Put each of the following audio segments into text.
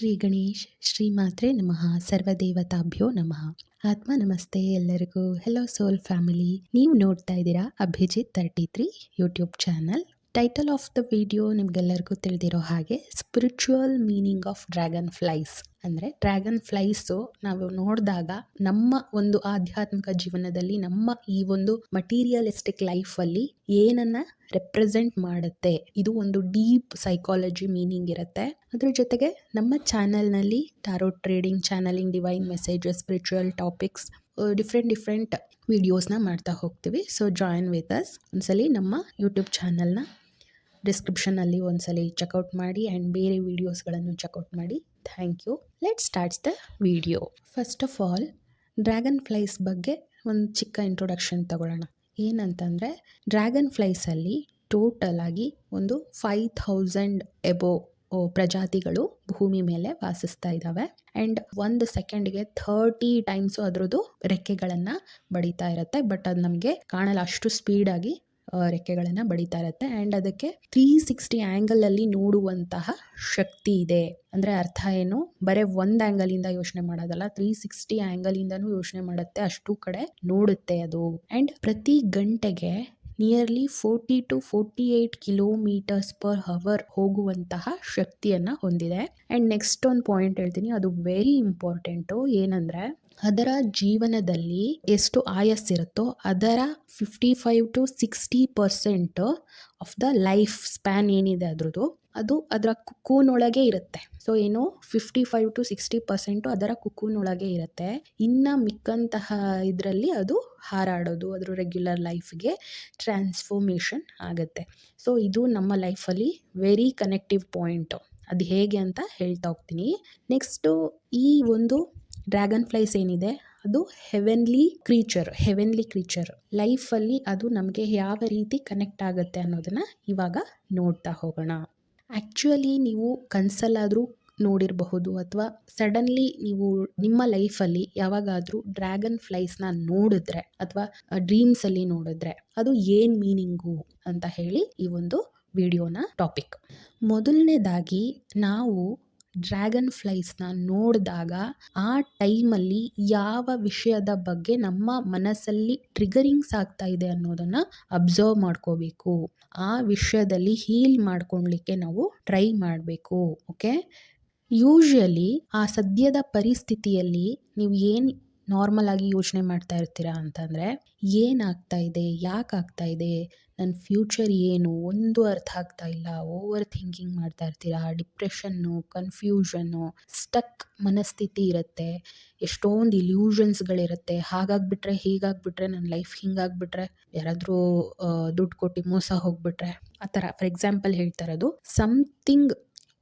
ಶ್ರೀ ಗಣೇಶ್ ಶ್ರೀಮಾತ್ರೆ ನಮಃ ಸರ್ವದೇವತಾಭ್ಯೋ ನಮಃ. ಆತ್ಮ ನಮಸ್ತೆ ಎಲ್ಲರಿಗೂ. ಹೆಲೋ ಸೋಲ್ ಫ್ಯಾಮಿಲಿ, ನೀವು ನೋಡ್ತಾ ಇದ್ದೀರಾ Abhijit 33 YouTube channel. Title of the video ನಿಮ್ಗೆಲ್ಲರಿಗೂ ತಿಳಿದಿರೋ ಹಾಗೆ spiritual meaning of dragonflies. ಅಂದರೆ ಡ್ರ್ಯಾಗನ್ ಫ್ಲೈಸು ನಾವು ನೋಡಿದಾಗ ನಮ್ಮ ಒಂದು ಆಧ್ಯಾತ್ಮಿಕ ಜೀವನದಲ್ಲಿ, ನಮ್ಮ ಈ ಒಂದು ಮಟೀರಿಯಲಿಸ್ಟಿಕ್ ಲೈಫಲ್ಲಿ ಏನನ್ನ ರೆಪ್ರೆಸೆಂಟ್ ಮಾಡುತ್ತೆ, ಇದು ಒಂದು ಡೀಪ್ ಸೈಕಾಲಜಿ ಮೀನಿಂಗ್ ಇರುತ್ತೆ. ಅದ್ರ ಜೊತೆಗೆ ನಮ್ಮ ಚಾನಲ್ನಲ್ಲಿ tarot trading, channeling, divine messages, spiritual topics, different ವಿಡಿಯೋಸ್ನ ಮಾಡ್ತಾ ಹೋಗ್ತೀವಿ. So join with us. ಒಂದ್ಸಲಿ ನಮ್ಮ ಯೂಟ್ಯೂಬ್ ಚಾನಲ್ನ ಡಿಸ್ಕ್ರಿಪ್ಷನಲ್ಲಿ ಒಂದ್ಸಲಿ ಚೆಕ್ಔಟ್ ಮಾಡಿ ಆ್ಯಂಡ್ ಬೇರೆ ವೀಡಿಯೋಸ್ಗಳನ್ನು ಚೆಕ್ಔಟ್ ಮಾಡಿ. Thank you. Let starts the video. First of all dragonflies ಬಗ್ಗೆ ಒಂದು ಚಿಕ್ಕ ಇಂಟ್ರೊಡಕ್ಷನ್ ತಗೊಳ್ಳೋಣ. ಏನಂತಂದರೆ ಡ್ರ್ಯಾಗನ್ ಫ್ಲೈಸಲ್ಲಿ ಟೋಟಲ್ ಆಗಿ ಒಂದು 5000 ಎಬೋ ಪ್ರಜಾತಿಗಳು ಭೂಮಿ ಮೇಲೆ ವಾಸಿಸ್ತಾ ಇದ್ದಾವೆ. ಆ್ಯಂಡ್ 1 ಸೆಕೆಂಡ್ಗೆ 30 ಟೈಮ್ಸು ಅದರದ್ದು ರೆಕ್ಕೆಗಳನ್ನು ಬಡಿತಾ ಇರುತ್ತೆ. ಬಟ್ ಅದು ನಮಗೆ ಕಾಣಲ್ಲ, ಅಷ್ಟು ಸ್ಪೀಡಾಗಿ ರೆಕ್ಕೆಗಳನ್ನು ಬಡಿತಾ ಇರುತ್ತೆ. ಆ್ಯಂಡ್ ಅದಕ್ಕೆ 360 ಆ್ಯಂಗಲಲ್ಲಿ ನೋಡುವಂತಹ ಶಕ್ತಿ ಇದೆ. ಅಂದರೆ ಅರ್ಥ ಏನು, ಬರೀ ಒಂದು ಆ್ಯಂಗಲಿಂದ ಯೋಚನೆ ಮಾಡೋದಲ್ಲ, 360 ಆ್ಯಂಗಲಿಂದನೂ ಯೋಚನೆ ಮಾಡುತ್ತೆ, ಅಷ್ಟು ಕಡೆ ನೋಡುತ್ತೆ ಅದು. ಆ್ಯಂಡ್ ಪ್ರತಿ ಗಂಟೆಗೆ nearly 40 to 48 kilometres per hour ಹೋಗುವಂತಹ ಶಕ್ತಿಯನ್ನು ಹೊಂದಿದೆ. ಆ್ಯಂಡ್ ನೆಕ್ಸ್ಟ್ ಒಂದು ಪಾಯಿಂಟ್ ಹೇಳ್ತೀನಿ, ಅದು ವೆರಿ ಇಂಪಾರ್ಟೆಂಟು. ಏನಂದರೆ ಅದರ ಜೀವನದಲ್ಲಿ ಎಷ್ಟು ಆಯಸ್ಸಿರುತ್ತೋ ಅದರ 55 to 60% of the life span ಏನಿದೆ ಅದರದ್ದು, ಅದು ಅದರ ಕುಕ್ಕೂನೊಳಗೆ ಇರುತ್ತೆ. ಸೊ ಏನು 55 to 60% ಅದರ ಕುಕ್ಕೂನೊಳಗೆ ಇರುತ್ತೆ. ಇನ್ನು ಮಿಕ್ಕಂತಹ ಇದರಲ್ಲಿ ಅದು ಹಾರಾಡೋದು, ಅದರ ರೆಗ್ಯುಲರ್ ಲೈಫ್ಗೆ ಟ್ರಾನ್ಸ್ಫಾರ್ಮೇಷನ್ ಆಗುತ್ತೆ. ಸೊ ಇದು ನಮ್ಮ ಲೈಫಲ್ಲಿ ವೆರಿ ಕನೆಕ್ಟಿವ್ ಪಾಯಿಂಟು. ಅದು ಹೇಗೆ ಅಂತ ಹೇಳ್ತಾ ಹೋಗ್ತೀನಿ. ನೆಕ್ಸ್ಟು ಈ ಒಂದು ಡ್ರ್ಯಾಗನ್ ಫ್ಲೈಸ್ ಏನಿದೆ ಅದು ಹೆವೆನ್ಲಿ ಕ್ರೀಚರ್. ಲೈಫಲ್ಲಿ ಅದು ನಮಗೆ ಯಾವ ರೀತಿ ಕನೆಕ್ಟ್ ಆಗುತ್ತೆ ಅನ್ನೋದನ್ನು ಇವಾಗ ನೋಡ್ತಾ ಹೋಗೋಣ. ಆ್ಯಕ್ಚುಲಿ ನೀವು ಕನಸಲ್ಲಾದರೂ ನೋಡಿರಬಹುದು ಅಥವಾ ಸಡನ್ಲಿ ನೀವು ನಿಮ್ಮ ಲೈಫಲ್ಲಿ ಯಾವಾಗಾದರೂ ಡ್ರ್ಯಾಗನ್ ಫ್ಲೈಸ್ನ ನೋಡಿದ್ರೆ ಅಥವಾ ಡ್ರೀಮ್ಸಲ್ಲಿ ನೋಡಿದ್ರೆ ಅದು ಏನು ಮೀನಿಂಗು ಅಂತ ಹೇಳಿ ಈ ಒಂದು ವಿಡಿಯೋನ ಟಾಪಿಕ್. ಮೊದಲನೇದಾಗಿ ನಾವು ಡ್ರ್ಯಾಗನ್ ಫ್ಲೈಸ್ನ ನೋಡಿದಾಗ ಆ ಟೈಮಲ್ಲಿ ಯಾವ ವಿಷಯದ ಬಗ್ಗೆ ನಮ್ಮ ಮನಸ್ಸಲ್ಲಿ ಟ್ರಿಗರಿಂಗ್ಸ್ ಆಗ್ತಾ ಇದೆ ಅನ್ನೋದನ್ನು ಅಬ್ಸರ್ವ್ ಮಾಡ್ಕೋಬೇಕು. ಆ ವಿಷಯದಲ್ಲಿ ಹೀಲ್ ಮಾಡ್ಕೊಳ್ಲಿಕ್ಕೆ ನಾವು ಟ್ರೈ ಮಾಡಬೇಕು. ಓಕೆ, ಯೂಶ್ವಲಿ ಆ ಸದ್ಯದ ಪರಿಸ್ಥಿತಿಯಲ್ಲಿ ನೀವು ಏನು ನಾರ್ಮಲ್ ಆಗಿ ಯೋಚನೆ ಮಾಡ್ತಾ ಇರ್ತೀರಾ ಅಂತಂದರೆ, ಏನಾಗ್ತಾ ಇದೆ, ಯಾಕೆ ಆಗ್ತಾ ಇದೆ, ನನ್ನ ಫ್ಯೂಚರ್ ಏನು, ಒಂದು ಅರ್ಥ ಆಗ್ತಾ ಇಲ್ಲ, ಓವರ್ ಥಿಂಕಿಂಗ್ ಮಾಡ್ತಾ ಇರ್ತೀರಾ, ಡಿಪ್ರೆಷನ್ನು, ಕನ್ಫ್ಯೂಷನ್ನು, ಸ್ಟಕ್ ಮನಸ್ಥಿತಿ ಇರುತ್ತೆ, ಎಷ್ಟೊಂದು ಇಲ್ಯೂಷನ್ಸ್ಗಳಿರುತ್ತೆ. ಹಾಗಾಗ್ಬಿಟ್ರೆ, ಹೀಗಾಗ್ಬಿಟ್ರೆ, ನನ್ನ ಲೈಫ್ ಹಿಂಗಾಗ್ಬಿಟ್ರೆ, ಯಾರಾದರೂ ದುಡ್ಡು ಕೊಟ್ಟು ಮೋಸ ಹೋಗ್ಬಿಟ್ರೆ, ಆ ಥರ. ಫಾರ್ ಎಕ್ಸಾಂಪಲ್ ಹೇಳ್ತಾ ಇರೋದು, ಸಮಥಿಂಗ್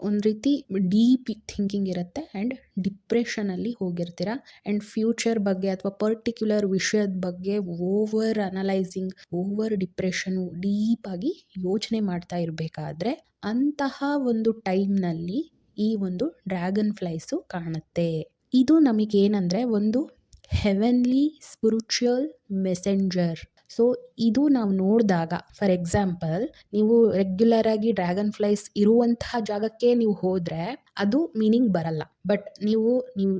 ಒಂದು ರೀತಿ ಡೀಪ್ ಥಿಂಕಿಂಗ್ ಇರುತ್ತೆ ಆ್ಯಂಡ್ ಡಿಪ್ರೆಷನಲ್ಲಿ ಹೋಗಿರ್ತೀರ. ಆ್ಯಂಡ್ ಫ್ಯೂಚರ್ ಬಗ್ಗೆ ಅಥವಾ ಪರ್ಟಿಕ್ಯುಲರ್ ವಿಷಯದ ಬಗ್ಗೆ ಓವರ್ ಅನಲೈಸಿಂಗ್, ಓವರ್ ಡಿಪ್ರೆಷನು, ಡೀಪಾಗಿ ಯೋಚನೆ ಮಾಡ್ತಾ ಇರಬೇಕಾದ್ರೆ ಅಂತಹ ಒಂದು ಟೈಮ್ನಲ್ಲಿ ಈ ಒಂದು ಡ್ರ್ಯಾಗನ್ ಫ್ಲೈಸು ಕಾಣುತ್ತೆ. ಇದು ನಮಗೇನಂದರೆ ಒಂದು ಹೆವೆನ್ಲಿ ಸ್ಪಿರಿಚುವಲ್ ಮೆಸೆಂಜರ್. ಸೊ ಇದು ನಾವು ನೋಡಿದಾಗ, ಫಾರ್ ಎಕ್ಸಾಂಪಲ್ ನೀವು ರೆಗ್ಯುಲರ್ ಆಗಿ ಡ್ರ್ಯಾಗನ್ ಫ್ಲೈಸ್ ಇರುವಂತಹ ಜಾಗಕ್ಕೆ ನೀವು ಹೋದರೆ ಅದು ಮೀನಿಂಗ್ ಬರಲ್ಲ. ಬಟ್ ನೀವು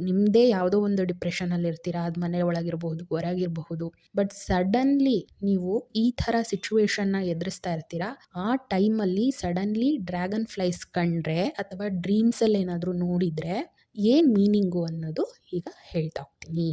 ನಿಮ್ಮದೇ ಯಾವುದೋ ಒಂದು ಡಿಪ್ರೆಷನಲ್ಲಿ ಇರ್ತೀರಾ, ಅದು ಮನೆ ಒಳಗಿರಬಹುದು, ಹೊರಗಿರಬಹುದು. ಬಟ್ ಸಡನ್ಲಿ ನೀವು ಈ ಥರ ಸಿಚುವೇಶನ್ನ ಎದುರಿಸ್ತಾ ಇರ್ತೀರಾ. ಆ ಟೈಮಲ್ಲಿ ಸಡನ್ಲಿ ಡ್ರ್ಯಾಗನ್ ಫ್ಲೈಸ್ ಕಂಡ್ರೆ ಅಥವಾ ಡ್ರೀಮ್ಸಲ್ಲಿ ಏನಾದರೂ ನೋಡಿದರೆ ಏನು ಮೀನಿಂಗು ಅನ್ನೋದು ಈಗ ಹೇಳ್ತಾ ಹೋಗ್ತೀನಿ.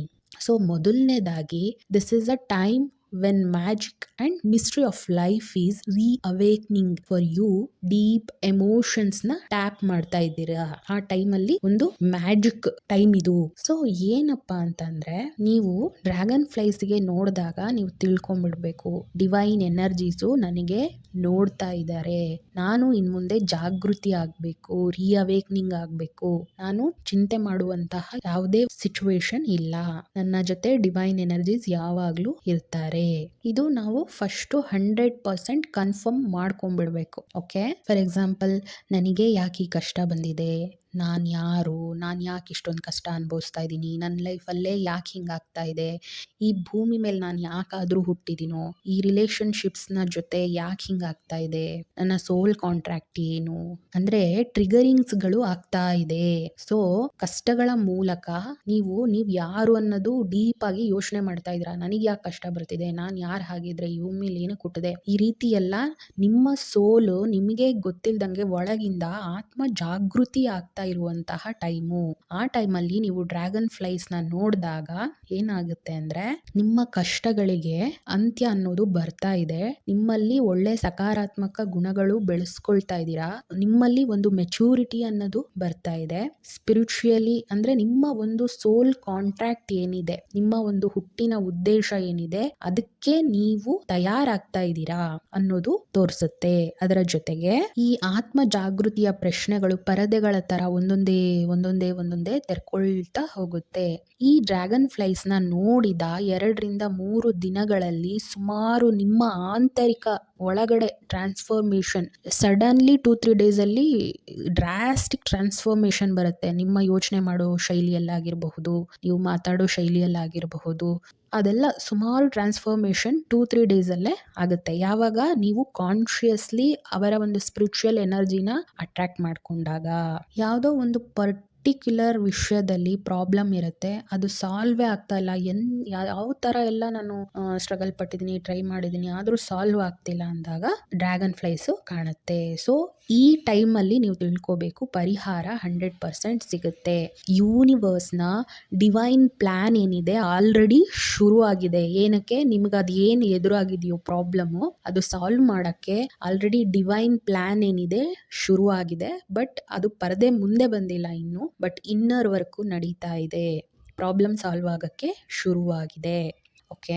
ಸೊ ಮೊದಲನೇದಾಗಿ, this is a time when magic and mystery of life is reawakening for you. Deep ಎಮೋಷನ್ಸ್ನ ಟ್ಯಾಪ್ ಮಾಡ್ತಾ ಇದ್ದೀರಾ. ಆ ಟೈಮಲ್ಲಿ ಒಂದು ಮ್ಯಾಜಿಕ್ ಟೈಮ್ ಇದು. ಸೊ ಏನಪ್ಪ ಅಂತಂದ್ರೆ, ನೀವು ಡ್ರ್ಯಾಗನ್ ಫ್ಲೈಸ್ಗೆ ನೋಡಿದಾಗ ನೀವು ತಿಳ್ಕೊಂಡ್ಬಿಡ್ಬೇಕು, ಡಿವೈನ್ ಎನರ್ಜೀಸು ನನಗೆ ನೋಡ್ತಾ ಇದ್ದಾರೆ, ನಾನು ಇನ್ನು ಮುಂದೆ ಜಾಗೃತಿ ಆಗಬೇಕು, ರೀಅವೇಕ್ನಿಂಗ್ ಆಗಬೇಕು, ನಾನು ಚಿಂತೆ ಮಾಡುವಂತಹ ಯಾವುದೇ ಸಿಚುವೇಶನ್ ಇಲ್ಲ, ನನ್ನ ಜೊತೆ ಡಿವೈನ್ ಎನರ್ಜೀಸ್ ಯಾವಾಗಲೂ ಇರ್ತಾರೆ. ಇದು ನಾವು ಫಸ್ಟು 100% ಕನ್ಫರ್ಮ್ ಮಾಡ್ಕೊಂಡ್ಬಿಡ್ಬೇಕು. ಓಕೆ, ಫಾರ್ ಎಕ್ಸಾಂಪಲ್, ನನಗೆ ಯಾಕೆ ಈ ಕಷ್ಟ ಬಂದಿದೆ, ನಾನು ಯಾರು? ನಾನು ಯಾಕೆ ಇಷ್ಟೊಂದು ಕಷ್ಟ ಅನುಭವಿಸ್ತಾ ಇದ್ದೀನಿ? ನನ್ನ ಲೈಫಲ್ಲೇ ಯಾಕೆ ಹಿಂಗಾಗ್ತಾ ಇದೆ? ಈ ಭೂಮಿ ಮೇಲೆ ನಾನು ಯಾಕಾದರೂ ಹುಟ್ಟಿದ್ದೀನೋ? ಈ ರಿಲೇಷನ್‌ಶಿಪ್ಸ್‌ನ ಜೊತೆ ಯಾಕೆ ಹಿಂಗಾಗ್ತಾ ಇದೆ? ನನ್ನ ಸೋಲ್ ಕಾಂಟ್ರಾಕ್ಟ್ ಏನು? ಅಂದರೆ ಟ್ರಿಗರಿಂಗ್ಸ್‌ಗಳು ಆಗ್ತಾ ಇದೆ. ಸೊ, ಕಷ್ಟಗಳ ಮೂಲಕ ನೀವು ಯಾರು ಅನ್ನೋದು ಡೀಪ್ ಆಗಿ ಯೋಚನೆ ಮಾಡ್ತಾ ಇದ್ದೀರಾ. ನನಗೆ ಯಾಕೆ ಕಷ್ಟ ಬರ್ತಿದೆ? ನಾನು ಯಾರು ಹಾಗಿದ್ರೆ ಈ ಭೂಮಿಲಿ ಏನಕ್ಕೆ ಹುಟ್ಟಿದೆ? ಈ ರೀತಿ ಎಲ್ಲ ನಿಮ್ಮ ಸೋಲು ನಿಮಗೆ ಗೊತ್ತಿಲ್ದಂಗೆ ಒಳಗಿಂದ ಆತ್ಮ ಜಾಗೃತಿ ಆಗ್ತಾ ಇರುವಂತಹ ಟೈಮು. ಆ ಟೈಮಲ್ಲಿ ನೀವು ಡ್ರ್ಯಾಗನ್ ಫ್ಲೈಸ್‌ನ ನೋಡಿದಾಗ ಏನಾಗುತ್ತೆ ಅಂದ್ರೆ ನಿಮ್ಮ ಕಷ್ಟಗಳಿಗೆ ಅಂತ್ಯ ಅನ್ನೋದು ಬರ್ತಾ ಇದೆ. ನಿಮ್ಮಲ್ಲಿ ಒಳ್ಳೆ ಸಕಾರಾತ್ಮಕ ಗುಣಗಳು ಬೆಳೆಸ್ಕೊಳ್ತಾ ಇದ್ದೀರಾ. ನಿಮ್ಮಲ್ಲಿ ಒಂದು ಮೆಚೂರಿಟಿ ಅನ್ನೋದು ಬರ್ತಾ ಇದೆ. ಸ್ಪಿರಿಚುಯಲಿ ಅಂದ್ರೆ ನಿಮ್ಮ ಒಂದು ಸೋಲ್ ಕಾಂಟ್ರಾಕ್ಟ್ ಏನಿದೆ, ನಿಮ್ಮ ಒಂದು ಹುಟ್ಟಿನ ಉದ್ದೇಶ ಏನಿದೆ, ಅದಕ್ಕೆ ನೀವು ತಯಾರಾಗ್ತಾ ಇದ್ದೀರಾ ಅನ್ನೋದು ತೋರಿಸುತ್ತೆ. ಅದರ ಜೊತೆಗೆ ಈ ಆತ್ಮ ಜಾಗೃತಿಯ ಪ್ರಶ್ನೆಗಳು ಪರದೆಗಳ ತರ ಒಂದೊಂದೇ ತೆರ್ಕೊಳ್ತಾ ಹೋಗುತ್ತೆ. ಈ ಡ್ರ್ಯಾಗನ್ ಫ್ಲೈಸ್ ನ ನೋಡಿದ 2-3 ದಿನಗಳಲ್ಲಿ ಸುಮಾರು ನಿಮ್ಮ ಆಂತರಿಕ ಒಳಗಡೆ ಟ್ರಾನ್ಸ್ಫಾರ್ಮೇಶನ್ ಸಡನ್ಲಿ 2-3 ಡೇಸ್ ಅಲ್ಲಿ ಡ್ರಾಸ್ಟಿಕ್ ಟ್ರಾನ್ಸ್ಫಾರ್ಮೇಶನ್ ಬರುತ್ತೆ. ನಿಮ್ಮ ಯೋಚನೆ ಮಾಡೋ ಶೈಲಿಯಲ್ಲಾಗಿರಬಹುದು, ನೀವು ಮಾತಾಡೋ ಶೈಲಿಯಲ್ಲಾಗಿರಬಹುದು, ಅದೆಲ್ಲ ಸುಮಾರು ಟ್ರಾನ್ಸ್ಫಾರ್ಮೇಶನ್ 2-3 ಡೇಸ್ ಅಲ್ಲೇ ಆಗುತ್ತೆ. ಯಾವಾಗ ನೀವು ಕಾನ್ಶಿಯಸ್ಲಿ ಅವರ ಒಂದು ಸ್ಪಿರಿಚುವಲ್ ಎನರ್ಜಿನ ಅಟ್ರಾಕ್ಟ್ ಮಾಡ್ಕೊಂಡಾಗ. ಯಾವುದೋ ಒಂದು ಪರ್ಟಿಕ್ಯುಲರ್ ವಿಷಯದಲ್ಲಿ ಪ್ರಾಬ್ಲಮ್ ಇರುತ್ತೆ, ಅದು ಸಾಲ್ವೇ ಆಗ್ತಾ ಇಲ್ಲ. ಯಾವ ಥರ ಎಲ್ಲ ನಾನು ಸ್ಟ್ರಗಲ್ ಪಟ್ಟಿದ್ದೀನಿ, ಟ್ರೈ ಮಾಡಿದ್ದೀನಿ, ಆದರೂ ಸಾಲ್ವ್ ಆಗ್ತಿಲ್ಲ ಅಂದಾಗ ಡ್ರ್ಯಾಗನ್ ಫ್ಲೈಸು ಕಾಣುತ್ತೆ. ಸೊ ಈ ಟೈಮಲ್ಲಿ ನೀವು ತಿಳ್ಕೋಬೇಕು, ಪರಿಹಾರ 100% ಸಿಗುತ್ತೆ. ಯೂನಿವರ್ಸ್ನ ಡಿವೈನ್ ಪ್ಲಾನ್ ಏನಿದೆ ಆಲ್ರೆಡಿ ಶುರು ಆಗಿದೆ. ಏನಕ್ಕೆ? ನಿಮ್ಗೆ ಅದು ಏನು ಎದುರಾಗಿದೆಯೋ ಪ್ರಾಬ್ಲಮ್ಮು, ಅದು ಸಾಲ್ವ್ ಮಾಡೋಕ್ಕೆ ಆಲ್ರೆಡಿ ಡಿವೈನ್ ಪ್ಲಾನ್ ಏನಿದೆ ಶುರು ಆಗಿದೆ. ಬಟ್ ಅದು ಪರದೆ ಮುಂದೆ ಬಂದಿಲ್ಲ ಇನ್ನು. ಬಟ್ ಇನ್ನರ್ ವರ್ಕು ನಡೀತಾ ಇದೆ. ಪ್ರಾಬ್ಲಮ್ ಸಾಲ್ವ್ ಆಗೋಕ್ಕೆ ಶುರುವಾಗಿದೆ. ಓಕೆ,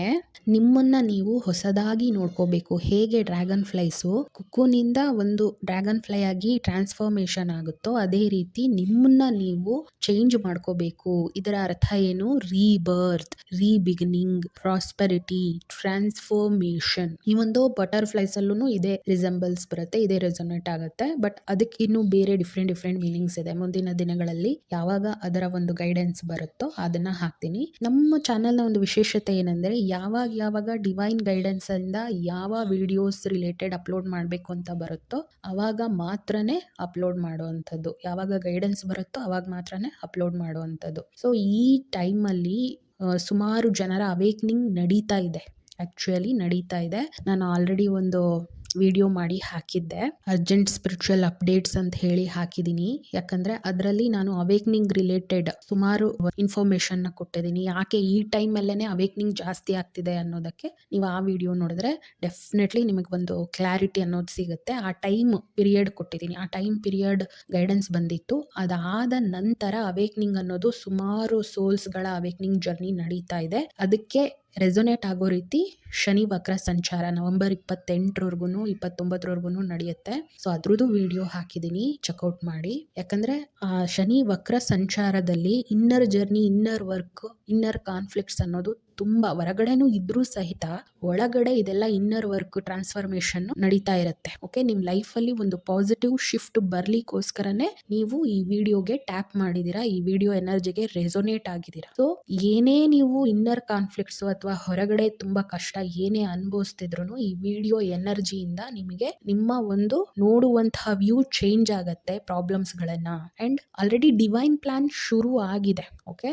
ನಿಮ್ಮನ್ನ ನೀವು ಹೊಸದಾಗಿ ನೋಡ್ಕೋಬೇಕು. ಹೇಗೆ ಡ್ರ್ಯಾಗನ್ ಫ್ಲೈಸು ಕುಕ್ಕುನಿಂದ ಒಂದು ಡ್ರ್ಯಾಗನ್ ಫ್ಲೈ ಆಗಿ ಟ್ರಾನ್ಸ್ಫಾರ್ಮೇಶನ್ ಆಗುತ್ತೋ ಅದೇ ರೀತಿ ನಿಮ್ಮನ್ನ ನೀವು ಚೇಂಜ್ ಮಾಡ್ಕೋಬೇಕು. ಇದರ ಅರ್ಥ ಏನು? Rebirth, rebeginning, prosperity, transformation. ಈ ಒಂದು ಬಟರ್ಫ್ಲೈಸ್ ಅಲ್ಲೂ ಇದೇ ರಿಸೆಂಬಲ್ಸ್ ಬರುತ್ತೆ, ಇದೇ ರೆಸೊನೇಟ್ ಆಗುತ್ತೆ. ಬಟ್ ಅದಕ್ಕೆ ಇನ್ನೂ ಬೇರೆ ಡಿಫ್ರೆಂಟ್ ಮೀನಿಂಗ್ಸ್ ಇದೆ. ಮುಂದಿನ ದಿನಗಳಲ್ಲಿ ಯಾವಾಗ ಅದರ ಒಂದು ಗೈಡೆನ್ಸ್ ಬರುತ್ತೋ ಅದನ್ನ ಹಾಕ್ತೀನಿ. ನಮ್ಮ ಚಾನೆಲ್ನ ಒಂದು ವಿಶೇಷತೆ ಏನಂದ್ರೆ ಯಾವಾಗ ಡಿವೈನ್ ಗೈಡೆನ್ಸ್ ಇಂದ ಯಾವ ವಿಡಿಯೋಸ್ ರಿಲೇಟೆಡ್ ಅಪ್ಲೋಡ್ ಮಾಡಬೇಕು ಅಂತ ಬರುತ್ತೋ ಅವಾಗ ಮಾತ್ರನೇ ಅಪ್ಲೋಡ್ ಮಾಡುವಂಥದ್ದು. ಯಾವಾಗ ಗೈಡೆನ್ಸ್ ಬರುತ್ತೋ ಅವಾಗ ಮಾತ್ರನೇ ಅಪ್ಲೋಡ್ ಮಾಡುವಂಥದ್ದು. ಸೊ ಈ ಟೈಮಲ್ಲಿ ಸುಮಾರು ಜನರ ಅವೇಕ್ನಿಂಗ್ ನಡೀತಾ ಇದೆ. ಆ್ಯಕ್ಚುಯಲಿ ನಡೀತಾ ಇದೆ. ನಾನು ಆಲ್ರೆಡಿ ಒಂದು ವಿಡಿಯೋ ಮಾಡಿ ಹಾಕಿದ್ದೆ, ಅರ್ಜೆಂಟ್ ಸ್ಪಿರಿಚುವಲ್ ಅಪ್ಡೇಟ್ಸ್ ಅಂತ ಹೇಳಿ ಹಾಕಿದ್ದೀನಿ. ಯಾಕಂದ್ರೆ ಅದರಲ್ಲಿ ನಾನು ಅವೇಕ್ನಿಂಗ್ ರಿಲೇಟೆಡ್ ಸುಮಾರು ಇನ್ಫಾರ್ಮೇಶನ್ ಕೊಟ್ಟಿದ್ದೀನಿ. ಯಾಕೆ ಈ ಟೈಮ್ ಅಲ್ಲೇನೆ ಅವೇಕ್ನಿಂಗ್ ಜಾಸ್ತಿ ಆಗ್ತಿದೆ ಅನ್ನೋದಕ್ಕೆ ನೀವು ಆ ವಿಡಿಯೋ ನೋಡಿದ್ರೆ ಡೆಫಿನೆಟ್ಲಿ ನಿಮಗೆ ಒಂದು ಕ್ಲಾರಿಟಿ ಅನ್ನೋದು ಸಿಗುತ್ತೆ. ಆ ಟೈಮ್ ಪೀರಿಯಡ್ ಕೊಟ್ಟಿದ್ದೀನಿ, ಆ ಟೈಮ್ ಪೀರಿಯಡ್ ಗೈಡೆನ್ಸ್ ಬಂದಿತ್ತು. ಅದಾದ ನಂತರ ಅವೇಕ್ನಿಂಗ್ ಅನ್ನೋದು ಸುಮಾರು ಸೋಲ್ಸ್ಗಳ ಅವೇಕ್ನಿಂಗ್ ಜರ್ನಿ ನಡೀತಾ ಇದೆ. ಅದಕ್ಕೆ ರೆಸೊನೇಟ್ ಆಗೋ ರೀತಿ ಶನಿ ವಕ್ರ ಸಂಚಾರ ನವೆಂಬರ್ 28 29 ನಡೆಯುತ್ತೆ. ಸೊ ಅದ್ರದ್ದು ವಿಡಿಯೋ ಹಾಕಿದ್ದೀನಿ, ಚೆಕ್ಔಟ್ ಮಾಡಿ. ಯಾಕಂದ್ರೆ ಆ ಶನಿ ವಕ್ರ ಸಂಚಾರದಲ್ಲಿ inner journey, inner work, inner conflicts ಅನ್ನೋದು ತುಂಬಾ ಹೊರಗಡೆನೂ ಇದ್ರೂ ಸಹಿತ ಒಳಗಡೆ ಇದೆಲ್ಲ ಇನ್ನರ್ ವರ್ಕ್ ಟ್ರಾನ್ಸ್ಫಾರ್ಮೇಶನ್ ನಡೀತಾ ಇರುತ್ತೆ. ಓಕೆ, ನಿಮ್ ಲೈಫ್ ಅಲ್ಲಿ ಒಂದು ಪಾಸಿಟಿವ್ ಶಿಫ್ಟ್ ಬರ್ಲಿಕ್ಕೋಸ್ಕರನೇ ನೀವು ಈ ವಿಡಿಯೋಗೆ ಟ್ಯಾಪ್ ಮಾಡಿದೀರಾ, ಈ ವಿಡಿಯೋ ಎನರ್ಜಿಗೆ ರೆಸೊನೇಟ್ ಆಗಿದ್ದೀರಾ. ಸೊ ಏನೇ ನೀವು ಇನ್ನರ್ ಕಾನ್ಫ್ಲಿಕ್ಟ್ಸ್ ಅಥವಾ ಹೊರಗಡೆ ತುಂಬಾ ಕಷ್ಟ ಏನೇ ಅನುಭವಿಸ್ತಿದ್ರು ಈ ವಿಡಿಯೋ ಎನರ್ಜಿಯಿಂದ ನಿಮಗೆ ನಿಮ್ಮ ಒಂದು ನೋಡುವಂತಹ ವ್ಯೂ ಚೇಂಜ್ ಆಗತ್ತೆ ಪ್ರಾಬ್ಲಮ್ಸ್ ಗಳನ್ನ. ಅಂಡ್ ಆಲ್ರೆಡಿ ಡಿವೈನ್ ಪ್ಲಾನ್ ಶುರು ಆಗಿದೆ. ಓಕೆ,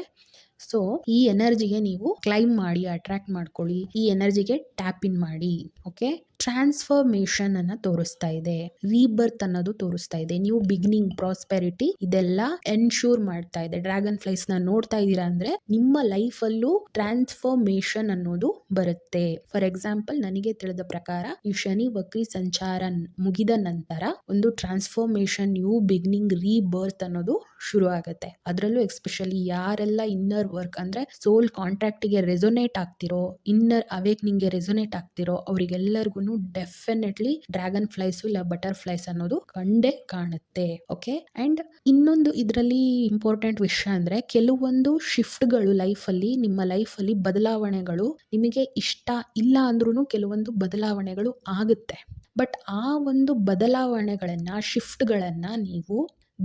ಸೊ ಈ ಎನರ್ಜಿಗೆ ನೀವು ಕ್ಲೈಮ್ ಮಾಡಿ, ಅಟ್ರಾಕ್ಟ್ ಮಾಡ್ಕೊಳ್ಳಿ, ಈ ಎನರ್ಜಿಗೆ ಟ್ಯಾಪ್ ಇನ್ ಮಾಡಿ. ಓಕೆ, ಟ್ರಾನ್ಸ್ಫಾರ್ಮೇಶನ್ ಅನ್ನ ತೋರಿಸ್ತಾ ಇದೆ, ರೀಬರ್ತ್ ಅನ್ನೋದು ತೋರಿಸ್ತಾ ಇದೆ, ನ್ಯೂ ಬಿಗಿನಿಂಗ್, ಪ್ರಾಸ್ಪೆರಿಟಿ, ಇದೆಲ್ಲ ಎನ್ಶೂರ್ ಮಾಡ್ತಾ ಇದೆ. ಡ್ರ್ಯಾಗನ್ ಫ್ಲೈಸ್ ನ ನೋಡ್ತಾ ಇದ್ದೀರಾ ಅಂದ್ರೆ ನಿಮ್ಮ ಲೈಫ್ ಅಲ್ಲೂ ಟ್ರಾನ್ಸ್ಫಾರ್ಮೇಶನ್ ಅನ್ನೋದು ಬರುತ್ತೆ. ಫಾರ್ ಎಕ್ಸಾಂಪಲ್, ನನಗೆ ತಿಳಿದ ಪ್ರಕಾರ ಈ ಶನಿ ವಕ್ರಿ ಸಂಚಾರ ಮುಗಿದ ನಂತರ ಒಂದು ಟ್ರಾನ್ಸ್ಫಾರ್ಮೇಶನ್, ನ್ಯೂ ಬಿಗಿನಿಂಗ್, ರೀಬರ್ತ್ ಅನ್ನೋದು ಶುರು ಆಗುತ್ತೆ. ಅದರಲ್ಲೂ ಎಸ್ಪೆಷಲಿ ಯಾರೆಲ್ಲ ಇನ್ನರ್ ವರ್ಕ್ ಅಂದ್ರೆ ಸೋಲ್ ಕಾಂಟ್ರಾಕ್ಟ್ ಗೆ ರೆಸೊನೇಟ್ ಆಗ್ತಿರೋ, ಇನ್ನರ್ ಅವೇಕ್ನಿಂಗ್ ಗೆ ರೆಸೊನೇಟ್ ಆಗ್ತಿರೋ ಅವರಿಗೆಲ್ಲರಿಗೂ ಡೆಫಿನೆಟ್ಲಿ ಡ್ರ್ಯಾಗನ್ ಫ್ಲೈಸ್ ಇಲ್ಲ ಬಟರ್ ಫ್ಲೈಸ್ ಅನ್ನೋದು ಕಂಡೇ ಕಾಣುತ್ತೆ. ಓಕೆ, ಅಂಡ್ ಇನ್ನೊಂದು ಇದರಲ್ಲಿ ಇಂಪಾರ್ಟೆಂಟ್ ವಿಷಯ ಅಂದ್ರೆ ಕೆಲವೊಂದು ಶಿಫ್ಟ್ಗಳು ಲೈಫಲ್ಲಿ, ನಿಮ್ಮ ಲೈಫಲ್ಲಿ ಬದಲಾವಣೆಗಳು ನಿಮಗೆ ಇಷ್ಟ ಇಲ್ಲ ಅಂದ್ರೂ ಕೆಲವೊಂದು ಬದಲಾವಣೆಗಳು ಆಗುತ್ತೆ. ಬಟ್ ಆ ಒಂದು ಬದಲಾವಣೆಗಳನ್ನ, ಶಿಫ್ಟ್ಗಳನ್ನ ನೀವು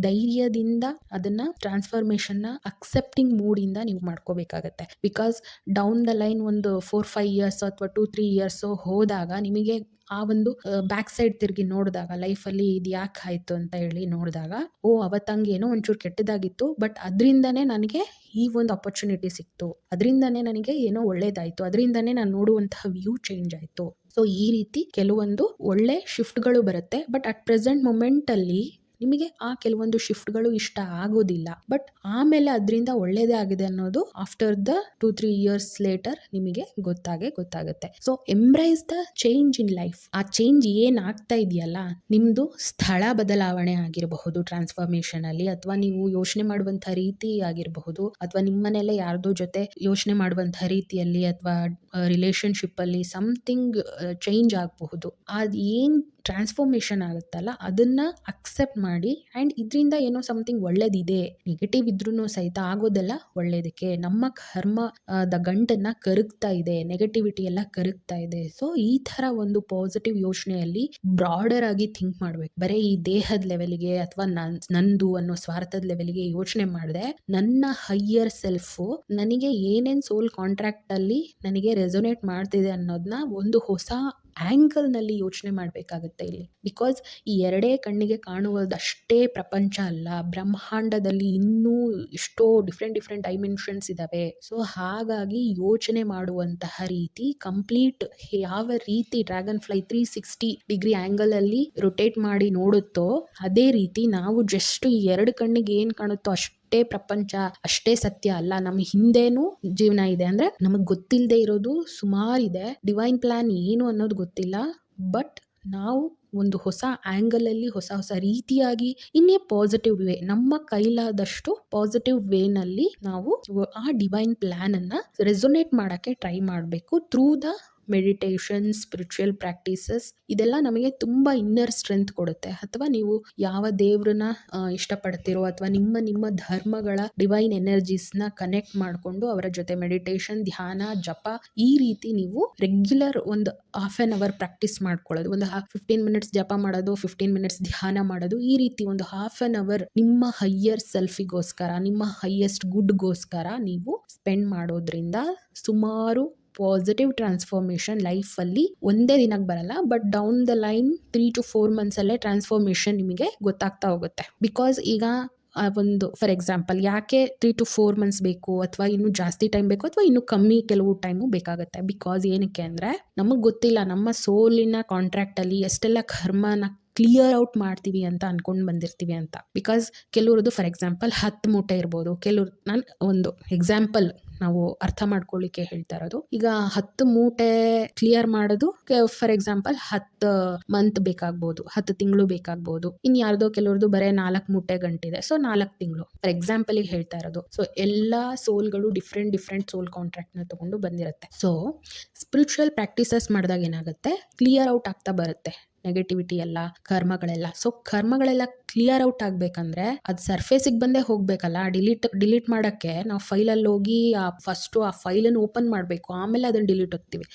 ಧೈರ್ಯದಿಂದ ಅದನ್ನ ಟ್ರಾನ್ಸ್ಫಾರ್ಮೇಶನ್ನ ಅಕ್ಸೆಪ್ಟಿಂಗ್ ಮೂಡಿಂದ ನೀವು ಮಾಡ್ಕೋಬೇಕಾಗತ್ತೆ. ಬಿಕಾಸ್ ಡೌನ್ ದ ಲೈನ್ ಒಂದು 4-5 ಇಯರ್ಸ್ ಅಥವಾ 2-3 ಇಯರ್ಸ್ ಹೋದಾಗ ನಿಮಗೆ ಆ ಒಂದು ಬ್ಯಾಕ್ ಸೈಡ್ ತಿರುಗಿ ನೋಡಿದಾಗ ಲೈಫಲ್ಲಿ ಇದು ಯಾಕೆ ಆಯ್ತು ಅಂತ ಹೇಳಿ ನೋಡಿದಾಗ, ಅವತ್ತಂಗೆ ಏನೋ ಒಂಚೂರು ಕೆಟ್ಟದಾಗಿತ್ತು, ಬಟ್ ಅದರಿಂದನೇ ನನಗೆ ಈ ಒಂದು ಅಪರ್ಚುನಿಟಿ ಸಿಕ್ತು, ಅದರಿಂದನೇ ನನಗೆ ಏನೋ ಒಳ್ಳೇದಾಯ್ತು, ಅದರಿಂದನೇ ನಾನು ನೋಡುವಂತಹ ವ್ಯೂ ಚೇಂಜ್ ಆಯ್ತು. ಸೊ ಈ ರೀತಿ ಕೆಲವೊಂದು ಒಳ್ಳೆ ಶಿಫ್ಟ್ಗಳು ಬರುತ್ತೆ. ಬಟ್ ಅಟ್ ಪ್ರೆಸೆಂಟ್ ಮೊಮೆಂಟ್ ಅಲ್ಲಿ ನಿಮಗೆ ಆ ಕೆಲವೊಂದು ಶಿಫ್ಟ್ಗಳು ಇಷ್ಟ ಆಗೋದಿಲ್ಲ, ಬಟ್ ಆಮೇಲೆ ಅದರಿಂದ ಒಳ್ಳೇದೇ ಆಗಿದೆ ಅನ್ನೋದು ಆಫ್ಟರ್ ದ 2-3 ಇಯರ್ಸ್ ಲೇಟರ್ ನಿಮಗೆ ಗೊತ್ತಾಗುತ್ತೆ. So embrace the change in life. ಆ ಚೇಂಜ್ ಏನ್ ಆಗ್ತಾ ಇದೆಯಲ್ಲ, ನಿಮ್ದು ಸ್ಥಳ ಬದಲಾವಣೆ ಆಗಿರಬಹುದು ಟ್ರಾನ್ಸ್ಫಾರ್ಮೇಶನ್ ಅಲ್ಲಿ, ಅಥವಾ ನೀವು ಯೋಚನೆ ಮಾಡುವಂತಹ ರೀತಿ ಆಗಿರಬಹುದು, ಅಥವಾ ನಿಮ್ಮನೆಲ್ಲ ಯಾರ್ದೋ ಜೊತೆ ಯೋಚನೆ ಮಾಡುವಂತಹ ರೀತಿಯಲ್ಲಿ, ಅಥವಾ ರಿಲೇಶನ್ಶಿಪ್ ಅಲ್ಲಿ ಸಮಥಿಂಗ್ ಚೇಂಜ್ ಆಗಬಹುದು. ಅದ್ ಏನ್ ಟ್ರಾನ್ಸ್ಫಾರ್ಮೇಶನ್ ಆಗುತ್ತಲ್ಲ ಅದನ್ನ ಅಕ್ಸೆಪ್ಟ್ ಮಾಡಿ, ಆ್ಯಂಡ್ ಇದರಿಂದ ಏನೋ ಸಮಥಿಂಗ್ ಒಳ್ಳೇದಿದೆ, ನೆಗೆಟಿವ್ ಇದ್ರೂ ಸಹಿತ ಆಗೋದೆಲ್ಲ ಒಳ್ಳೇದಕ್ಕೆ. ನಮ್ಮ ಕರ್ಮದ ಗಂಟನ್ನ ಕರಗ್ತಾ ಇದೆ, ನೆಗೆಟಿವಿಟಿ ಎಲ್ಲ ಕರಗ್ತಾ ಇದೆ. ಸೊ ಈ ತರ ಒಂದು ಪಾಸಿಟಿವ್ ಯೋಚನೆಯಲ್ಲಿ ಬ್ರಾಡರ್ ಆಗಿ ಥಿಂಕ್ ಮಾಡ್ಬೇಕು. ಬರೀ ಈ ದೇಹದ ಲೆವೆಲ್ಗೆ ಅಥವಾ ನಂದು ಅನ್ನೋ ಸ್ವಾರ್ಥದ ಲೆವೆಲ್ಗೆ ಯೋಚನೆ ಮಾಡಿದೆ, ನನ್ನ ಹೈಯರ್ ಸೆಲ್ಫ್ ನನಗೆ ಏನೇನ್ ಸೋಲ್ ಕಾಂಟ್ರಾಕ್ಟ್ ಅಲ್ಲಿ ನನಗೆ ರೆಸೊನೇಟ್ ಮಾಡ್ತಿದೆ ಅನ್ನೋದನ್ನ ಒಂದು ಹೊಸ ಆಂಗಲ್ ನಲ್ಲಿ ಯೋಚನೆ ಮಾಡಬೇಕಾಗುತ್ತೆ ಇಲ್ಲಿ. ಬಿಕಾಸ್ ಈ ಎರಡೇ ಕಣ್ಣಿಗೆ ಕಾಣುವುದಷ್ಟೇ ಪ್ರಪಂಚ ಅಲ್ಲ, ಬ್ರಹ್ಮಾಂಡದಲ್ಲಿ ಇನ್ನೂ ಎಷ್ಟೋ ಡಿಫ್ರೆಂಟ್ ಡೈಮೆನ್ಷನ್ಸ್ ಇದಾವೆ. ಸೊ ಹಾಗಾಗಿ ಯೋಚನೆ ಮಾಡುವಂತಹ ರೀತಿ ಕಂಪ್ಲೀಟ್ ಯಾವ ರೀತಿ ಡ್ರ್ಯಾಗನ್ ಫ್ಲೈ 360 ಡಿಗ್ರಿ ಆಂಗಲ್ ಅಲ್ಲಿ ರೊಟೇಟ್ ಮಾಡಿ ನೋಡುತ್ತೋ, ಅದೇ ರೀತಿ ನಾವು ಜಸ್ಟ್ ಈ ಎರಡು ಕಣ್ಣಿಗೆ ಏನ್ ಕಾಣುತ್ತೋ ಅಷ್ಟೇ ಪ್ರಪಂಚ, ಅಷ್ಟೇ ಸತ್ಯ ಅಲ್ಲ. ನಮ್ಮ ಹಿಂದೆನೂ ಜೀವನ ಇದೆ, ಅಂದ್ರೆ ನಮಗ್ ಗೊತ್ತಿಲ್ಲದೆ ಇರೋದು ಸುಮಾರಿದೆ. ಡಿವೈನ್ ಪ್ಲಾನ್ ಏನು ಅನ್ನೋದು ಗೊತ್ತಿಲ್ಲ, ಬಟ್ ನಾವು ಒಂದು ಹೊಸ ಆಂಗಲ್ ಅಲ್ಲಿ ಹೊಸ ರೀತಿಯಾಗಿ ಇನ್ನೇ ಪಾಸಿಟಿವ್ ವೇ, ನಮ್ಮ ಕೈಲಾದಷ್ಟು ಪಾಸಿಟಿವ್ ವೇನಲ್ಲಿ ನಾವು ಆ ಡಿವೈನ್ ಪ್ಲಾನ್ ಅನ್ನ ರೆಸೊನೇಟ್ ಮಾಡಕ್ಕೆ ಟ್ರೈ ಮಾಡಬೇಕು through the meditation, spiritual practices. ಇದೆಲ್ಲ ನಮಗೆ ತುಂಬಾ ಇನ್ನರ್ ಸ್ಟ್ರೆಂತ್ ಕೊಡುತ್ತೆ. ಅಥವಾ ನೀವು ಯಾವ ದೇವ್ರನ್ನ ಇಷ್ಟಪಡ್ತಿರೋ, ಅಥವಾ ನಿಮ್ಮ ಧರ್ಮಗಳ ಡಿವೈನ್ ಎನರ್ಜೀಸ್ ನ ಕನೆಕ್ಟ್ ಮಾಡಿಕೊಂಡು ಅವರ ಜೊತೆ ಮೆಡಿಟೇಷನ್, ಧ್ಯಾನ, ಜಪ, ಈ ರೀತಿ ನೀವು ರೆಗ್ಯುಲರ್ ಒಂದು ಹಾಫ್ ಆನ್ ಅವರ್ ಪ್ರಾಕ್ಟೀಸ್ ಮಾಡ್ಕೊಳ್ಳೋದು, ಒಂದು 15 ಮಿನಿಟ್ಸ್ ಜಪ ಮಾಡೋದು, 15 ಮಿನಿಟ್ಸ್ ಧ್ಯಾನ ಮಾಡೋದು, ಈ ರೀತಿ ಒಂದು ಹಾಫ್ ಆನ್ ಅವರ್ ನಿಮ್ಮ ಹೈಯರ್ ಸೆಲ್ಫಿಗೋಸ್ಕರ, ನಿಮ್ಮ ಹೈಯೆಸ್ಟ್ ಗುಡ್ಗೋಸ್ಕರ ನೀವು ಸ್ಪೆಂಡ್ ಮಾಡೋದ್ರಿಂದ ಸುಮಾರು ಪಾಸಿಟಿವ್ ಟ್ರಾನ್ಸ್ಫಾರ್ಮೇಶನ್ ಲೈಫಲ್ಲಿ ಒಂದೇ ದಿನಕ್ಕೆ ಬರಲ್ಲ, but down the line 3 to 4 months ಅಲ್ಲೇ ಟ್ರಾನ್ಸ್ಫಾರ್ಮೇಶನ್ ನಿಮಗೆ ಗೊತ್ತಾಗ್ತಾ ಹೋಗುತ್ತೆ. ಬಿಕಾಸ್ ಈಗ ಒಂದು ಫಾರ್ ಎಕ್ಸಾಂಪಲ್ ಯಾಕೆ 3 to 4 months ಬೇಕು, ಅಥವಾ ಇನ್ನು ಜಾಸ್ತಿ ಟೈಮ್ ಬೇಕು, ಅಥವಾ ಇನ್ನು ಕಮ್ಮಿ ಕೆಲವು ಟೈಮು ಬೇಕಾಗುತ್ತೆ. ಬಿಕಾಸ್ ಏನಕ್ಕೆ ಅಂದ್ರೆ ನಮಗ್ ಗೊತ್ತಿಲ್ಲ ನಮ್ಮ ಸೋಲಿನ ಕಾಂಟ್ರಾಕ್ಟ್ ಅಲ್ಲಿ ಎಷ್ಟೆಲ್ಲ ಕರ್ಮನ ಕ್ಲಿಯರ್ ಔಟ್ ಮಾಡ್ತೀವಿ ಅಂತ ಅನ್ಕೊಂಡು ಬಂದಿರ್ತೀವಿ ಅಂತ. ಬಿಕಾಸ್ ಕೆಲವ್ರದ್ದು ಫಾರ್ ಎಕ್ಸಾಂಪಲ್ 10 ಮೂಟೆ ಇರ್ಬೋದು, ಕೆಲವ್ರು ನಾನು ಒಂದು ಎಕ್ಸಾಂಪಲ್ ನಾವು ಅರ್ಥ ಮಾಡ್ಕೊಳ್ಳಿಕ್ಕೆ ಹೇಳ್ತಾ ಇರೋದು. ಈಗ 10 ಮೂಟೆ ಕ್ಲಿಯರ್ ಮಾಡೋದು ಫಾರ್ ಎಕ್ಸಾಂಪಲ್ 10 ಮಂತ್ ಬೇಕಾಗ್ಬೋದು, 10 ತಿಂಗಳು ಬೇಕಾಗ್ಬೋದು. ಇನ್ ಯಾರ್ದೋ ಕೆಲವ್ರದ್ದು ಬರೇ 4 ಮೂಟೆ ಗಂಟಿದೆ, ಸೊ 4 ತಿಂಗಳು ಫಾರ್ ಎಕ್ಸಾಂಪಲ್ ಹೇಳ್ತಾ ಇರೋದು. ಸೊ ಎಲ್ಲಾ ಸೋಲ್ಗಳು ಡಿಫ್ರೆಂಟ್ ಸೋಲ್ ಕಾಂಟ್ರಾಕ್ಟ್ ನ ತಗೊಂಡು ಬಂದಿರುತ್ತೆ. ಸೊ ಸ್ಪಿರಿಚುವಲ್ ಪ್ರಾಕ್ಟೀಸಸ್ ಮಾಡಿದಾಗ ಏನಾಗುತ್ತೆ, ಕ್ಲಿಯರ್ ಔಟ್ ಆಗ್ತಾ ಬರುತ್ತೆ ನೆಗೆಟಿವಿಟಿ ಎಲ್ಲ, ಕರ್ಮಗಳೆಲ್ಲ. ಸೊ ಕರ್ಮಗಳೆಲ್ಲ ಕ್ಲಿಯರ್ ಔಟ್ ಆಗ್ಬೇಕಂದ್ರೆ ಅದು ಸರ್ಫೇಸಿಗೆ ಬಂದೇ ಹೋಗ್ಬೇಕಲ್ಲ. ಡಿಲೀಟ್ ಮಾಡಕ್ಕೆ ನಾವು ಫೈಲಲ್ಲಿ ಹೋಗಿ ಫಸ್ಟು ಆ ಫೈಲನ್ನು ಓಪನ್ ಮಾಡಬೇಕು, ಆಮೇಲೆ ಅದನ್ನು ಡಿಲೀಟ್ ಹೋಗ್ತೀವಿ.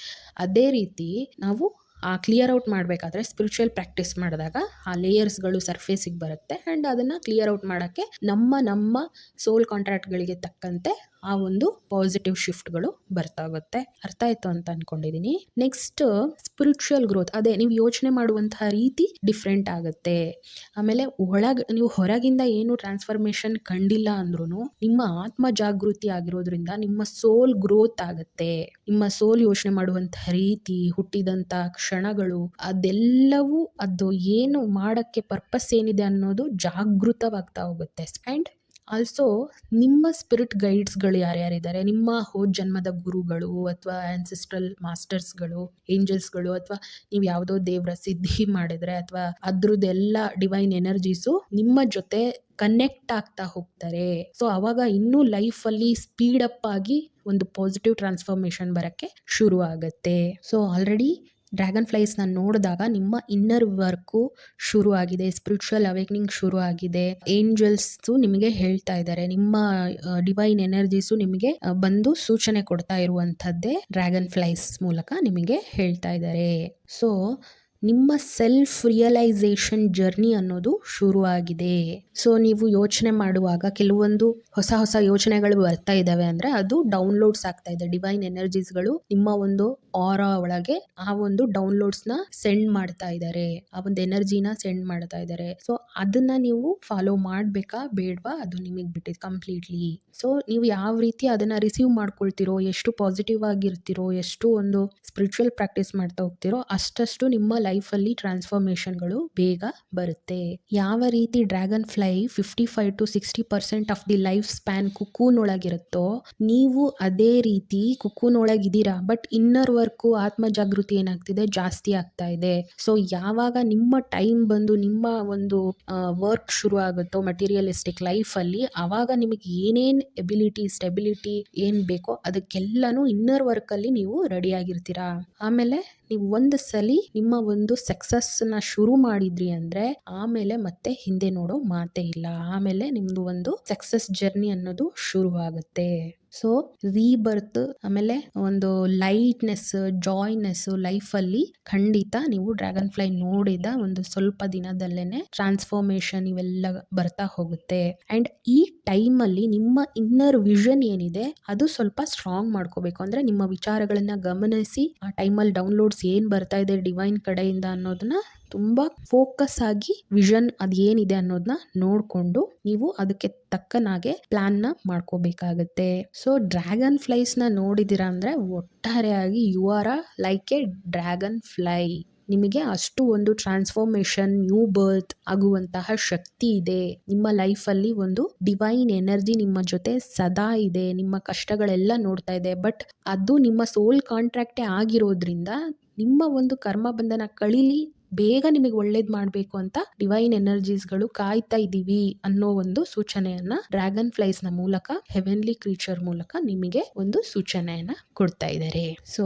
ಅದೇ ರೀತಿ ನಾವು ಆ ಕ್ಲಿಯರ್ ಔಟ್ ಮಾಡಬೇಕಾದ್ರೆ ಸ್ಪಿರಿಚುವಲ್ ಪ್ರಾಕ್ಟೀಸ್ ಮಾಡಿದಾಗ ಆ ಲೇಯರ್ಸ್ಗಳು ಸರ್ಫೇಸಿಗೆ ಬರುತ್ತೆ, ಆ್ಯಂಡ್ ಅದನ್ನು ಕ್ಲಿಯರ್ ಔಟ್ ಮಾಡೋಕ್ಕೆ ನಮ್ಮ ಸೋಲ್ ಕಾಂಟ್ರಾಕ್ಟ್ಗಳಿಗೆ ತಕ್ಕಂತೆ ಆ ಒಂದು ಪಾಸಿಟಿವ್ ಶಿಫ್ಟ್ಗಳು ಬರ್ತಾ ಹೋಗುತ್ತೆ. ಅರ್ಥ ಆಯ್ತು ಅಂತ ಅನ್ಕೊಂಡಿದೀನಿ. ನೆಕ್ಸ್ಟ್ ಸ್ಪಿರಿಚುವಲ್ ಗ್ರೋತ್, ಅದೇ ನೀವು ಯೋಚನೆ ಮಾಡುವಂತಹ ರೀತಿ ಡಿಫ್ರೆಂಟ್ ಆಗುತ್ತೆ. ಆಮೇಲೆ ನೀವು ಹೊರಗಿಂದ ಏನು ಟ್ರಾನ್ಸ್ಫಾರ್ಮೇಶನ್ ಕಂಡಿಲ್ಲ ಅಂದ್ರೂ ನಿಮ್ಮ ಆತ್ಮ ಜಾಗೃತಿ ಆಗಿರೋದ್ರಿಂದ ನಿಮ್ಮ ಸೋಲ್ ಗ್ರೋತ್ ಆಗುತ್ತೆ. ನಿಮ್ಮ ಸೋಲ್ ಯೋಚನೆ ಮಾಡುವಂತಹ ರೀತಿ, ಹುಟ್ಟಿದಂತ ಕ್ಷಣಗಳು, ಅದೆಲ್ಲವೂ ಅದು ಏನು ಮಾಡಕ್ಕೆ ಪರ್ಪಸ್ ಏನಿದೆ ಅನ್ನೋದು ಜಾಗೃತವಾಗ್ತಾ ಹೋಗುತ್ತೆ. ಆ್ಯಂಡ್ ಆಲ್ಸೋ ನಿಮ್ಮ ಸ್ಪಿರಿಟ್ ಗೈಡ್ಸ್ಗಳು ಯಾರ್ಯಾರಿದ್ದಾರೆ, ನಿಮ್ಮ ಹೋದ ಜನ್ಮದ ಗುರುಗಳು ಅಥವಾ ಆನ್ಸೆಸ್ಟ್ರಲ್ ಮಾಸ್ಟರ್ಸ್ಗಳು, ಏಂಜಲ್ಸ್ಗಳು, ಅಥವಾ ನೀವು ಯಾವುದೋ ದೇವರ ಸಿದ್ಧಿ ಮಾಡಿದ್ರೆ ಅಥವಾ ಅದ್ರದ್ದೆಲ್ಲ ಡಿವೈನ್ ಎನರ್ಜೀಸು ನಿಮ್ಮ ಜೊತೆ ಕನೆಕ್ಟ್ ಆಗ್ತಾ ಹೋಗ್ತಾರೆ. ಸೊ ಅವಾಗ ಇನ್ನೂ ಲೈಫಲ್ಲಿ ಸ್ಪೀಡ್ ಅಪ್ ಆಗಿ ಒಂದು ಪಾಸಿಟಿವ್ ಟ್ರಾನ್ಸ್ಫಾರ್ಮೇಶನ್ ಬರೋಕ್ಕೆ ಶುರು ಆಗುತ್ತೆ. ಸೊ ಆಲ್ರೆಡಿ ಡ್ರ್ಯಾಗನ್ ಫ್ಲೈಸ್ನ ನೋಡಿದಾಗ ನಿಮ್ಮ ಇನ್ನರ್ ವರ್ಕು ಶುರು ಆಗಿದೆ, ಸ್ಪಿರಿಚುವಲ್ ಅವೇಕ್ನಿಂಗ್ ಶುರು ಆಗಿದೆ. ಏಂಜಲ್ಸು ನಿಮಗೆ ಹೇಳ್ತಾ ಇದ್ದಾರೆ, ನಿಮ್ಮ ಡಿವೈನ್ ಎನರ್ಜೀಸು ನಿಮಗೆ ಬಂದು ಸೂಚನೆ ಕೊಡ್ತಾ ಇರುವಂಥದ್ದೇ ಡ್ರ್ಯಾಗನ್ ಫ್ಲೈಸ್ ಮೂಲಕ ನಿಮಗೆ ಹೇಳ್ತಾ ಇದ್ದಾರೆ. ಸೊ ನಿಮ್ಮ ಸೆಲ್ಫ್ ರಿಯಲೈಸೇಷನ್ ಜರ್ನಿ ಅನ್ನೋದು ಶುರುವಾಗಿದೆ. ಸೊ ನೀವು ಯೋಚನೆ ಮಾಡುವಾಗ ಕೆಲವೊಂದು ಹೊಸ ಹೊಸ ಯೋಚನೆಗಳು ಬರ್ತಾ ಇದ್ದಾವೆ ಅಂದ್ರೆ ಅದು ಡೌನ್ಲೋಡ್ಸ್ ಆಗ್ತಾ ಇದೆ. ಡಿವೈನ್ ಎನರ್ಜೀಸ್ಗಳು ನಿಮ್ಮ ಒಂದು ಆರಾ ಒಳಗೆ ಆ ಒಂದು ಡೌನ್ಲೋಡ್ಸ್ ನ ಸೆಂಡ್ ಮಾಡ್ತಾ ಇದ್ದಾರೆ, ಆ ಒಂದು ಎನರ್ಜಿನ ಸೆಂಡ್ ಮಾಡ್ತಾ ಇದ್ದಾರೆ. ಸೊ ಅದನ್ನ ನೀವು ಫಾಲೋ ಮಾಡ್ಬೇಕಾ ಬೇಡ್ವಾ ಅದು ನಿಮಗೆ ಬಿಟ್ಟಿದೆ ಕಂಪ್ಲೀಟ್ಲಿ. ಸೊ ನೀವು ಯಾವ ರೀತಿ ಅದನ್ನ ರಿಸೀವ್ ಮಾಡ್ಕೊಳ್ತಿರೋ, ಎಷ್ಟು ಪಾಸಿಟಿವ್ ಆಗಿರ್ತಿರೋ, ಎಷ್ಟು ಒಂದು ಸ್ಪಿರಿಚುವಲ್ ಪ್ರಾಕ್ಟೀಸ್ ಮಾಡ್ತಾ ಹೋಗ್ತಿರೋ ಅಷ್ಟಷ್ಟು ನಿಮ್ಮ ಲೈಫಲ್ಲಿ ಟ್ರಾನ್ಸ್ಫಾರ್ಮೇಶನ್ಗಳು ಬೇಗ ಬರುತ್ತೆ. ಯಾವ ರೀತಿ dragonfly 55 to 60% of the life span cocoon ಒಳಗಿರುತ್ತೋ, ನೀವು ಅದೇ ರೀತಿ ಕುಕೂನ್ ಒಳಗಿದ್ದೀರಾ. ಬಟ್ ಇನ್ನರ್ ವರ್ಕು ಆತ್ಮ ಜಾಗೃತಿ ಏನಾಗ್ತಿದೆ ಜಾಸ್ತಿ ಆಗ್ತಾ ಇದೆ. ಸೊ ಯಾವಾಗ ನಿಮ್ಮ ಟೈಮ್ ಬಂದು ನಿಮ್ಮ ಒಂದು ವರ್ಕ್ ಶುರು ಆಗುತ್ತೋ ಮಟೀರಿಯಲಿಸ್ಟಿಕ್ ಲೈಫಲ್ಲಿ, ಆವಾಗ ನಿಮಗೆ ಏನೇನ್ ಎಬಿಲಿಟಿ ಸ್ಟೆಬಿಲಿಟಿ ಏನ್ ಬೇಕೋ ಅದಕ್ಕೆಲ್ಲನೂ ಇನ್ನರ್ ವರ್ಕಲ್ಲಿ ನೀವು ರೆಡಿ ಆಗಿರ್ತೀರಾ. ಆಮೇಲೆ ನೀವು ಒಂದು ಸಲಿ ನಿಮ್ಮ ಒಂದು ಸಕ್ಸಸ್ ನ ಶುರು ಮಾಡಿದ್ರಿ ಅಂದ್ರೆ ಆಮೇಲೆ ಮತ್ತೆ ಹಿಂದೆ ನೋಡೋ ಮಾತೇ ಇಲ್ಲ. ಆಮೇಲೆ ನಿಮ್ದು ಒಂದು ಸಕ್ಸಸ್ ಜರ್ನಿ ಅನ್ನೋದು ಶುರು ಆಗುತ್ತೆ. ಸೊ ರೀಬರ್ತ್ ಆಮೇಲೆ ಒಂದು ಲೈಟ್ನೆಸ್ ಜಾಯ್ನೆಸ್ ಲೈಫಲ್ಲಿ ಖಂಡಿತ ನೀವು ಡ್ರ್ಯಾಗನ್ ಫ್ಲೈ ನೋಡಿದ ಒಂದು ಸ್ವಲ್ಪ ದಿನದಲ್ಲೇನೆ ಟ್ರಾನ್ಸ್ಫಾರ್ಮೇಶನ್ ಇವೆಲ್ಲ ಬರ್ತಾ ಹೋಗುತ್ತೆ. ಅಂಡ್ ಈ ಟೈಮಲ್ಲಿ ನಿಮ್ಮ ಇನ್ನರ್ ವಿಷನ್ ಏನಿದೆ ಅದು ಸ್ವಲ್ಪ ಸ್ಟ್ರಾಂಗ್ ಮಾಡ್ಕೋಬೇಕು. ಅಂದ್ರೆ ನಿಮ್ಮ ವಿಚಾರಗಳನ್ನ ಗಮನಿಸಿ ಆ ಟೈಮಲ್ಲಿ ಡೌನ್ಲೋಡ್ಸ್ ಏನ್ ಬರ್ತಾ ಇದೆ ಡಿವೈನ್ ಕಡೆಯಿಂದ ಅನ್ನೋದನ್ನ ತುಂಬಾ ಫೋಕಸ್ ಆಗಿ ವಿಷನ್ ಅದ್ ಏನಿದೆ ಅನ್ನೋದನ್ನ ನೋಡ್ಕೊಂಡು ನೀವು ಅದಕ್ಕೆ ತಕ್ಕನಾಗೆ ಪ್ಲಾನ್ ನ ಮಾಡ್ಕೋಬೇಕಾಗತ್ತೆ. ಸೊ ಡ್ರ್ಯಾಗನ್ ಫ್ಲೈಸ್ ನ ನೋಡಿದಿರಾ ಅಂದ್ರೆ ಒಟ್ಟಾರೆಯಾಗಿ you are like a dragonfly. ನಿಮಗೆ ಅಷ್ಟು ಒಂದು ಟ್ರಾನ್ಸ್ಫಾರ್ಮೇಶನ್ ನ್ಯೂ ಬರ್ತ್ ಆಗುವಂತಹ ಶಕ್ತಿ ಇದೆ. ನಿಮ್ಮ ಲೈಫಲ್ಲಿ ಒಂದು ಡಿವೈನ್ ಎನರ್ಜಿ ನಿಮ್ಮ ಜೊತೆ ಸದಾ ಇದೆ. ನಿಮ್ಮ ಕಷ್ಟಗಳೆಲ್ಲ ನೋಡ್ತಾ ಇದೆ. ಬಟ್ ಅದು ನಿಮ್ಮ ಸೋಲ್ ಕಾಂಟ್ರಾಕ್ಟೇ ಆಗಿರೋದ್ರಿಂದ ನಿಮ್ಮ ಒಂದು ಕರ್ಮ ಬಂಧನ ಕಳೀಲಿ, ಬೇಗ ನಿಮಗೆ ಒಳ್ಳೇದ್ ಮಾಡ್ಬೇಕು ಅಂತ ಡಿವೈನ್ ಎನರ್ಜೀಸ್ಗಳು ಕಾಯ್ತಾ ಇದೀವಿ ಅನ್ನೋ ಒಂದು ಸೂಚನೆಯನ್ನ ಡ್ರ್ಯಾಗನ್ ಫ್ಲೈಸ್ ನ ಮೂಲಕ, ಹೆವೆನ್ಲಿ ಕ್ರೀಚರ್ ಮೂಲಕ ನಿಮಗೆ ಒಂದು ಸೂಚನೆಯನ್ನ ಕೊಡ್ತಾ ಇದ್ದಾರೆ. ಸೊ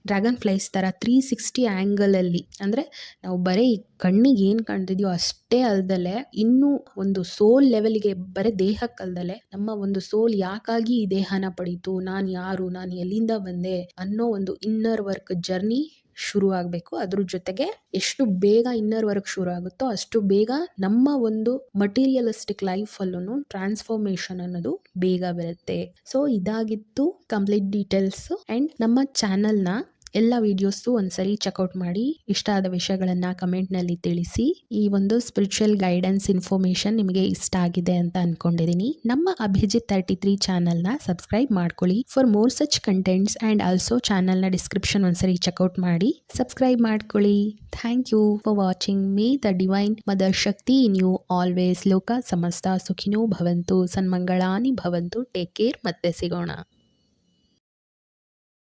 ಡ್ರ್ಯಾಗನ್ ಫ್ಲೈಸ್ ತರ 360 ಆಂಗಲ್ ಅಲ್ಲಿ, ಅಂದ್ರೆ ನಾವು ಬರೀ ಕಣ್ಣಿಗೆ ಏನ್ ಕಾಣ್ತಿದ್ಯೋ ಅಷ್ಟೇ ಅಲ್ದಲೆ ಇನ್ನು ಒಂದು ಸೋಲ್ ಲೆವೆಲ್ಗೆ, ಬರೀ ದೇಹಕ್ಕಲ್ದಲೆ ನಮ್ಮ ಒಂದು ಸೋಲ್ ಯಾಕಾಗಿ ಈ ದೇಹನ ಪಡೀತು, ನಾನ್ ಯಾರು, ನಾನು ಎಲ್ಲಿಂದ ಬಂದೆ ಅನ್ನೋ ಒಂದು ಇನ್ನರ್ ವರ್ಕ್ ಜರ್ನಿ ಶುರು ಆಗಬೇಕು. ಅದ್ರ ಜೊತೆಗೆ ಎಷ್ಟು ಬೇಗ ಇನ್ನರ್ ವರ್ಕ್ ಶುರು ಆಗುತ್ತೋ ಅಷ್ಟು ಬೇಗ ನಮ್ಮ ಒಂದು ಮಟೀರಿಯಲಿಸ್ಟಿಕ್ ಲೈಫ್ ಅಲ್ಲೂ ಟ್ರಾನ್ಸ್ಫಾರ್ಮೇಶನ್ ಅನ್ನೋದು ಬೇಗ ಬರುತ್ತೆ. ಸೊ ಇದಾಗಿತ್ತು ಕಂಪ್ಲೀಟ್ ಡೀಟೇಲ್ಸ್. ಅಂಡ್ ನಮ್ಮ ಚಾನೆಲ್ನ ಎಲ್ಲ ವಿಡಿಯೋಸು ಒಂದ್ಸರಿ ಚೆಕ್ಔಟ್ ಮಾಡಿ, ಇಷ್ಟ ಆದ ವಿಷಯಗಳನ್ನ ಕಮೆಂಟ್ ನಲ್ಲಿ ತಿಳಿಸಿ. ಈ ಒಂದು ಸ್ಪಿರಿಚುವಲ್ ಗೈಡೆನ್ಸ್ ಇನ್ಫಾರ್ಮೇಶನ್ ನಿಮಗೆ ಇಷ್ಟ ಆಗಿದೆ ಅಂತ ಅನ್ಕೊಂಡಿದೀನಿ. ನಮ್ಮ ಅಭಿಜಿತ್ 33 ಚಾನೆಲ್ ನ ಸಬ್ಸ್ಕ್ರೈಬ್ ಮಾಡ್ಕೊಳ್ಳಿ for more such contents. And also channel ನ ಡಿಸ್ಕ್ರಿಪ್ಷನ್ ಒಂದ್ಸರಿ ಚೆಕ್ಔಟ್ ಮಾಡಿ ಸಬ್ಸ್ಕ್ರೈಬ್ ಮಾಡ್ಕೊಳ್ಳಿ. Thank you for watching. May the divine mother Shakti in you always. ಲೋಕ ಸಮಸ್ತ ಸುಖಿನೋ ಭವಂತು, ಸನ್ಮಂಗಳಾನಿ ಭವಂತು. ಟೇಕ್ ಕೇರ್, ಮತ್ತೆ ಸಿಗೋಣ.